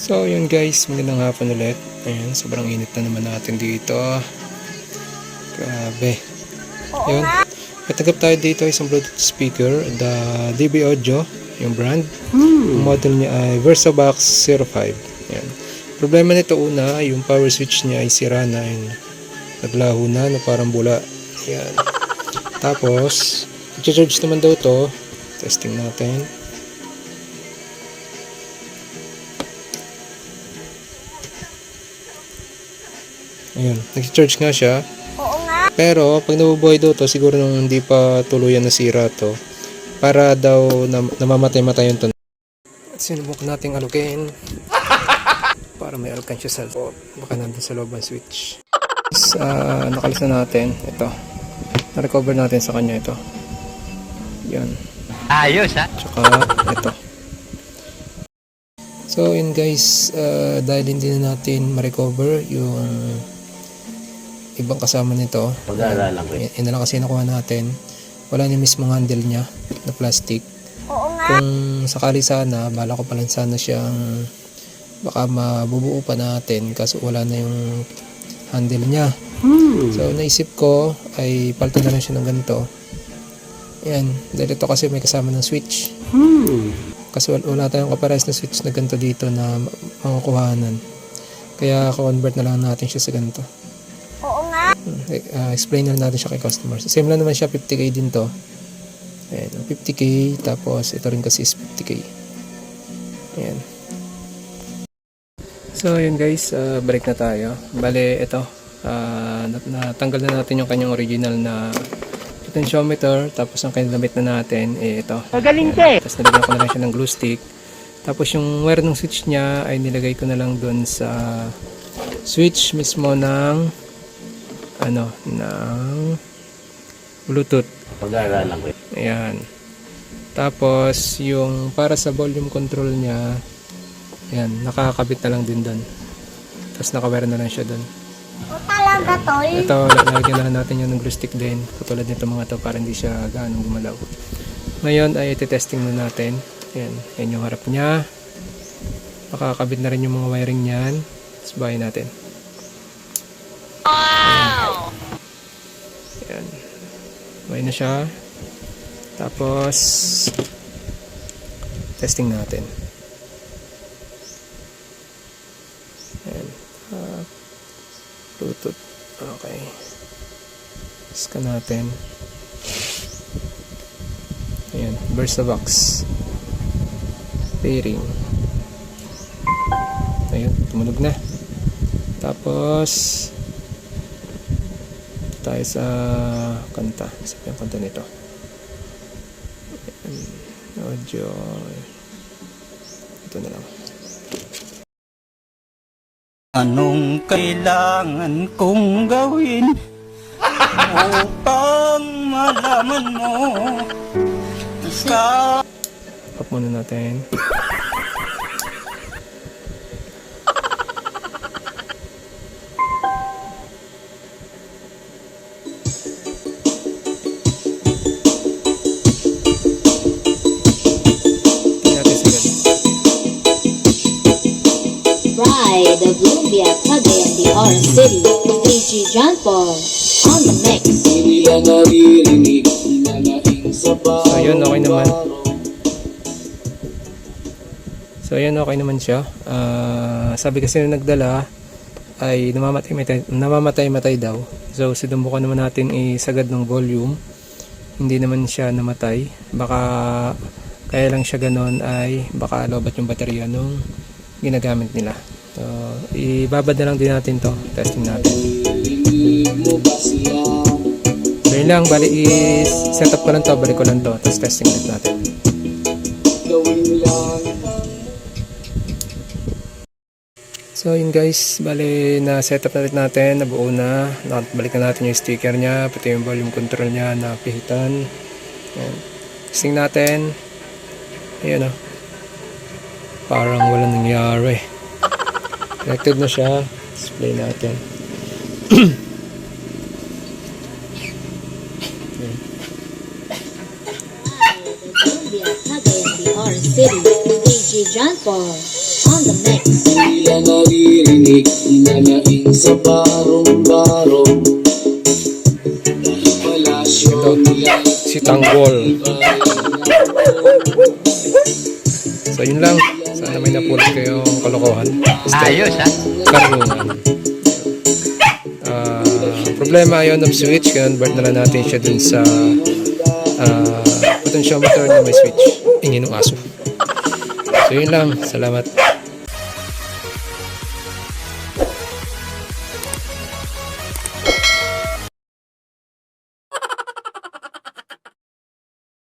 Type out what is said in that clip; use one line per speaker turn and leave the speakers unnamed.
So yun guys, magandang hapon ulit. Ayan, sobrang init na naman natin dito. Grabe. Yun. Patagap tayo dito isang Bluetooth speaker, the DB Audio, yung brand. Ang model niya ay VersaBox 05. Ayan. Problema nito una, yung power switch niya ay sira na. Ayan. Naglaho na parang bula. Ayan. Tapos, i-charge naman daw to. Testing natin. Ayun, nag-charge nga siya.
Oo nga.
Pero, pag nabubuhay daw to, siguro nung hindi pa tuluyan nasira to, para daw namamatay-matay yung to. At sinubukan nating alukin para may alkansya sa loob. Baka nandun sa loob ang switch. Nakalis na natin. Ito. Na-recover natin sa kanya ito. Yan.
Ayos ha?
Tsaka ito. So, yun guys. Dahil hindi na natin ma-recover yung ibang kasama nito.
Pag-aaralan ko eh.
Yun na lang kasi nakuha natin. Wala ni mismong handle niya na plastic.
Oo nga.
Kung sakali sana, bala ko palang sana siyang baka mabubuo pa natin kaso wala na yung handle niya. So naisip ko ay palitan na lang siya ng ganito. Ayan, dahil ito kasi may kasama ng switch. Kasi wala tayong kaparehas na switch na ganito dito na makukuhanan. Kaya convert na lang natin siya sa ganito.
Oo nga.
Explain na natin siya kay customers. Same lang naman siya, 50k din to. Ayan, 50k, tapos ito rin kasi is 50k. Ayan. So, yun guys, balik na tayo. Bale, ito, natanggal na natin yung kanyang original na potentiometer, tapos ang kinamit na natin, ito.
Magaling ka eh!
Tapos nilagyan ko na lang siya ng glue stick. Tapos yung wire ng switch niya ay nilagay ko na lang dun sa switch mismo ng Bluetooth.
Pag-aaralan ko eh.
Ayan. Tapos, yung para sa volume control niya, ayan, nakakabit na lang din doon. Tapos, nakawire na lang siya doon.
O talaga, tol.
Ito, lalagyan na lang natin yung ng glue stick din. Katulad nito mga to para hindi siya gaano gumalaw. Ngayon, ay iti-testing na natin. Ayan, ayan yung harap niya. Nakakabit na rin yung mga wiring niyan. Tapos, bahay natin. Ayan. Bahay na siya. Tapos, testing natin. Ayan. Bluetooth. Okay. Scan natin. Ayan. VersaBox. Pairing. Ayun. Tumunog na. Tapos, tayo sa kanta. Sabi ang kanta nito. Audio. Ito na lang.
Anong kailangan kong gawin upang malaman mo
Pop muna natin.
Ride the Blumbia Cagayan de Oro City. AG John Paul on the mix.
So yun, okay naman. So yun, okay naman siya. Sabi kasi na nagdala ay namamatay-matay daw. So sinubukan naman natin isagad ng volume. Hindi naman siya namatay. Baka kaya lang siya ganon ay baka lobat yung baterya nung ginagamit nila. So, ibabad na lang din natin to. Testing natin. So, yun lang. Bali, set up ko lang to. Balik ko lang to. Tapos testing ulit natin. So, yun guys. Bali, na-set up na rin natin. Nabuo na. Balik na natin yung sticker niya. Pati yung volume control niya na pihitan. Ayan. Testing natin. Ayan o. Parang walang nangyari. Connected na siya. Display natin.
Cagayan de Oro City. AG John Paul on the mix.
Tila naririnig, inalaing sa barong-barong. Palasyo nila,
Si Tanggol. So yun lang. Sana may napulot kayong kalokohan.
Ayos ha.
Karungan. Problema yun of switch. Convert na lang natin siya dun sa potentiometer na may switch. Ingin ng aso. So yun lang. Salamat.